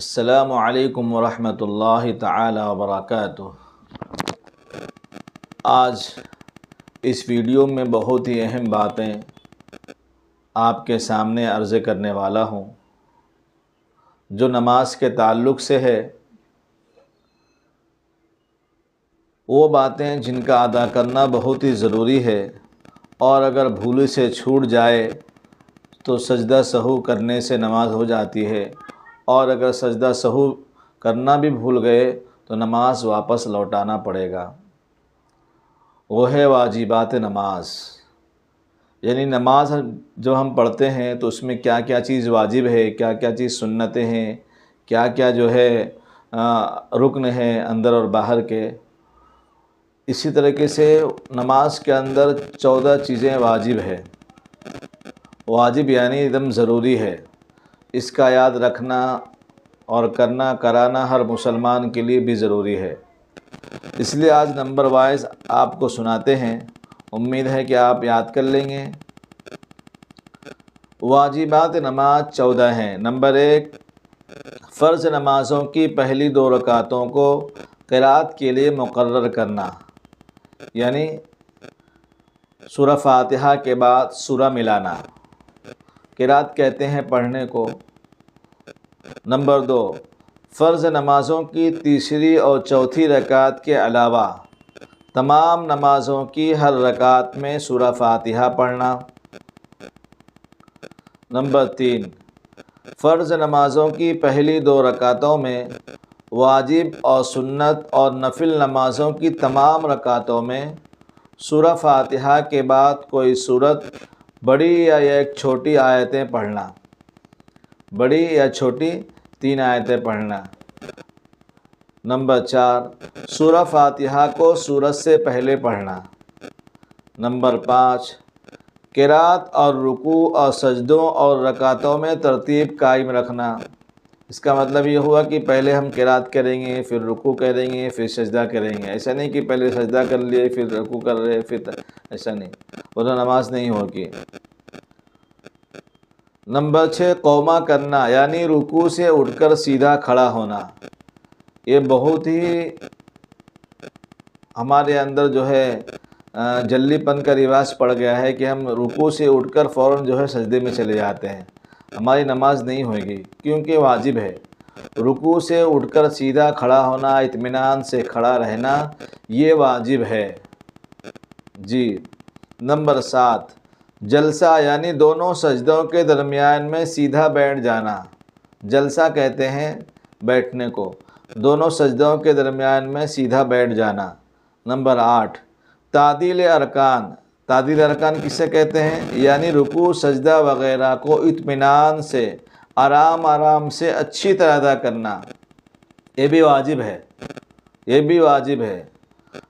السلام علیکم ورحمۃ اللہ تعالی وبرکاتہ۔ آج اس ویڈیو میں بہت ہی اہم باتیں آپ کے سامنے عرض کرنے والا ہوں جو نماز کے تعلق سے ہے۔ وہ باتیں جن کا ادا کرنا بہت ہی ضروری ہے، اور اگر بھول سے چھوٹ جائے تو سجدہ سہو کرنے سے نماز ہو جاتی ہے، اور اگر سجدہ سہو کرنا بھی بھول گئے تو نماز واپس لوٹانا پڑے گا۔ وہ ہے واجبات نماز، یعنی نماز جو ہم پڑھتے ہیں تو اس میں کیا کیا چیز واجب ہے، کیا کیا چیز سنتیں ہیں، کیا کیا جو ہے رکن ہیں اندر اور باہر کے۔ اسی طریقے سے نماز کے اندر 14 چیزیں واجب ہے۔ واجب یعنی ایک دم ضروری ہے، اس کا یاد رکھنا اور کرنا کرانا ہر مسلمان کے لیے بھی ضروری ہے۔ اس لیے آج نمبر وائز آپ کو سناتے ہیں، امید ہے کہ آپ یاد کر لیں گے۔ واجبات نماز 14 ہیں۔ نمبر 1، فرض نمازوں کی پہلی 2 رکعتوں کو قرات کے لیے مقرر کرنا، یعنی سورہ فاتحہ کے بعد سورہ ملانا، قرات کہتے ہیں پڑھنے کو۔ نمبر 2، فرض نمازوں کی تیسری اور چوتھی رکعت کے علاوہ تمام نمازوں کی ہر رکعت میں سورہ فاتحہ پڑھنا۔ نمبر 3، فرض نمازوں کی پہلی 2 رکعتوں میں واجب اور سنت اور نفل نمازوں کی تمام رکعتوں میں سورہ فاتحہ کے بعد کوئی سورت بڑی یا ایک چھوٹی آیتیں پڑھنا، بڑی یا چھوٹی 3 آیتیں پڑھنا۔ نمبر 4، سورہ فاتحہ کو سورت سے پہلے پڑھنا۔ نمبر 5، قرات اور رکوع اور سجدوں اور رکعتوں میں ترتیب قائم رکھنا۔ اس کا مطلب یہ ہوا کہ پہلے ہم قرات کریں گے، پھر رکوع کریں گے، پھر سجدہ کریں گے۔ ایسا نہیں کہ پہلے سجدہ کر لیے پھر رکوع کر رہے ایسا نہیں، ورنہ نماز نہیں ہوگی۔ نمبر 6، قومہ کرنا، یعنی رکوع سے اٹھ کر سیدھا کھڑا ہونا۔ یہ بہت ہی ہمارے اندر جو ہے جلی پن کا رواج پڑ گیا ہے کہ ہم رکوع سے اٹھ کر فوراً جو ہے سجدے میں چلے جاتے ہیں۔ ہماری نماز نہیں ہوگی، کیونکہ واجب ہے۔ رکوع سے اٹھ کر سیدھا کھڑا ہونا، اطمینان سے کھڑا رہنا، یہ واجب ہے جی۔ نمبر 7، جلسہ، یعنی دونوں سجدوں کے درمیان میں سیدھا بیٹھ جانا۔ جلسہ کہتے ہیں بیٹھنے کو، دونوں سجدوں کے درمیان میں سیدھا بیٹھ جانا۔ نمبر 8، تعدیل ارکان۔ تعدیل ارکان کسے کہتے ہیں؟ یعنی رکوع سجدہ وغیرہ کو اطمینان سے آرام آرام سے اچھی طرح ادا کرنا، یہ بھی واجب ہے، یہ بھی واجب ہے۔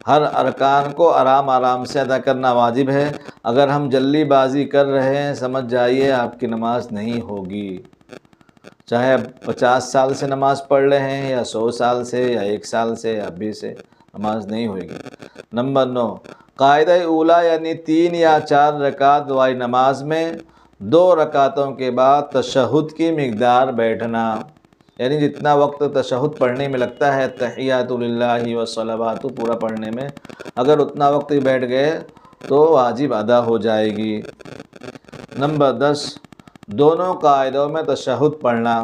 ہر ارکان کو آرام آرام سے ادا کرنا واجب ہے۔ اگر ہم جلدی بازی کر رہے ہیں، سمجھ جائیے آپ کی نماز نہیں ہوگی، چاہے 50 سال سے نماز پڑھ رہے ہیں یا 100 سال سے یا 1 سال سے یا 20 سے، نماز نہیں ہوگی۔ نمبر 9، قاعدہ اولیٰ، یعنی 3 یا 4 رکعت والی نماز میں 2 رکعتوں کے بعد تشہد کی مقدار بیٹھنا، یعنی جتنا وقت تشہد پڑھنے میں لگتا ہے، تحیات للہ والصلوات پورا پڑھنے میں، اگر اتنا وقت بیٹھ گئے تو واجب ادا ہو جائے گی۔ نمبر 10، دونوں قاعدوں میں تشہد پڑھنا۔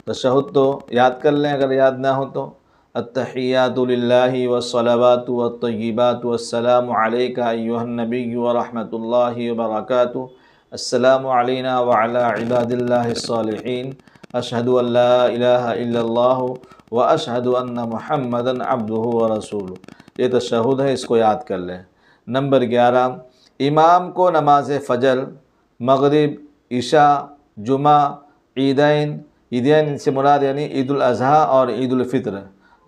تشہد تو یاد کر لیں اگر یاد نہ ہو تو، التحیات للہ والصلوات والطیبات والسلام علیک ایھا النبی ورحمۃ اللہ وبرکاتہ، السلام علینا وعلی عباد اللہ الصالحین، اشہد ان لا الہ الا اللہ واشہد ان محمدا عبدہ ورسولہ۔ یہ تشہد ہے، اس کو یاد کر لیں۔ نمبر 11، امام کو نماز فجر، مغرب، عشاء، جمعہ، عیدین سے مراد یعنی عید الاضحیٰ اور عید الفطر،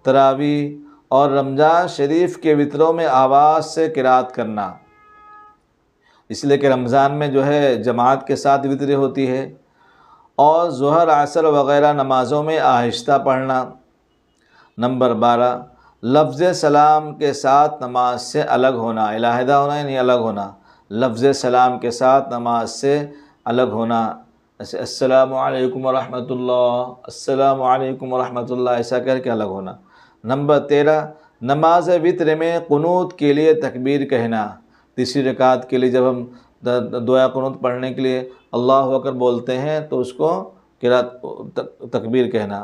تراویح اور رمضان شریف کے وطروں میں آواز سے قرات کرنا، اس لیے کہ رمضان میں جو ہے جماعت کے ساتھ وطر ہوتی ہے، اور ظہر عصر وغیرہ نمازوں میں آہستہ پڑھنا۔ نمبر 12، لفظ سلام کے ساتھ نماز سے الگ ہونا، علیحدہ ہونا یعنی الگ ہونا، لفظ سلام کے ساتھ نماز سے الگ ہونا، ایسے السلام علیکم ورحمۃ اللہ، السلام علیکم ورحمۃ اللہ ایسا کر کے الگ ہونا۔ نمبر 13، نماز وتر میں قنوت کے لیے تکبیر کہنا۔ تیسری رکعت کے لیے جب ہم دعا قنوت پڑھنے کے لیے اللہ اکبر بولتے ہیں تو اس کو تکبیر کہنا،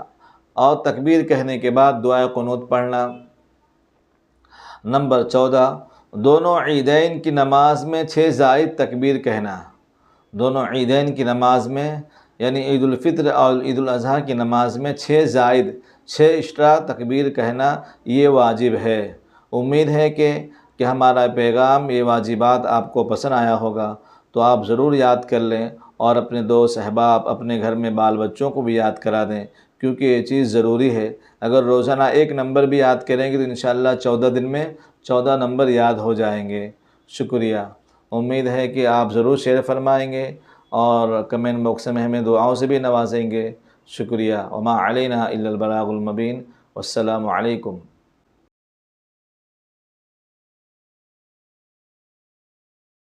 اور تکبیر کہنے کے بعد دعا قنوت پڑھنا۔ نمبر 14، دونوں عیدین کی نماز میں 6 زائد تکبیر کہنا۔ دونوں عیدین کی نماز میں یعنی عید الفطر اور عید الاضحیٰ کی نماز میں 6 زائد 6 ایکسٹرا تکبیر کہنا یہ واجب ہے۔ امید ہے کہ ہمارا پیغام، یہ واجبات آپ کو پسند آیا ہوگا، تو آپ ضرور یاد کر لیں اور اپنے دوست احباب، اپنے گھر میں بال بچوں کو بھی یاد کرا دیں، کیونکہ یہ چیز ضروری ہے۔ اگر روزانہ 1 نمبر بھی یاد کریں گے تو انشاءاللہ 14 دن میں 14 نمبر یاد ہو جائیں گے۔ شکریہ۔ امید ہے کہ آپ ضرور شیئر فرمائیں گے اور کمنٹ باکس میں ہمیں دعاؤں سے بھی نوازیں گے۔ شکریہ۔ وما علینا الا البلاغ المبین۔ والسلام علیکم۔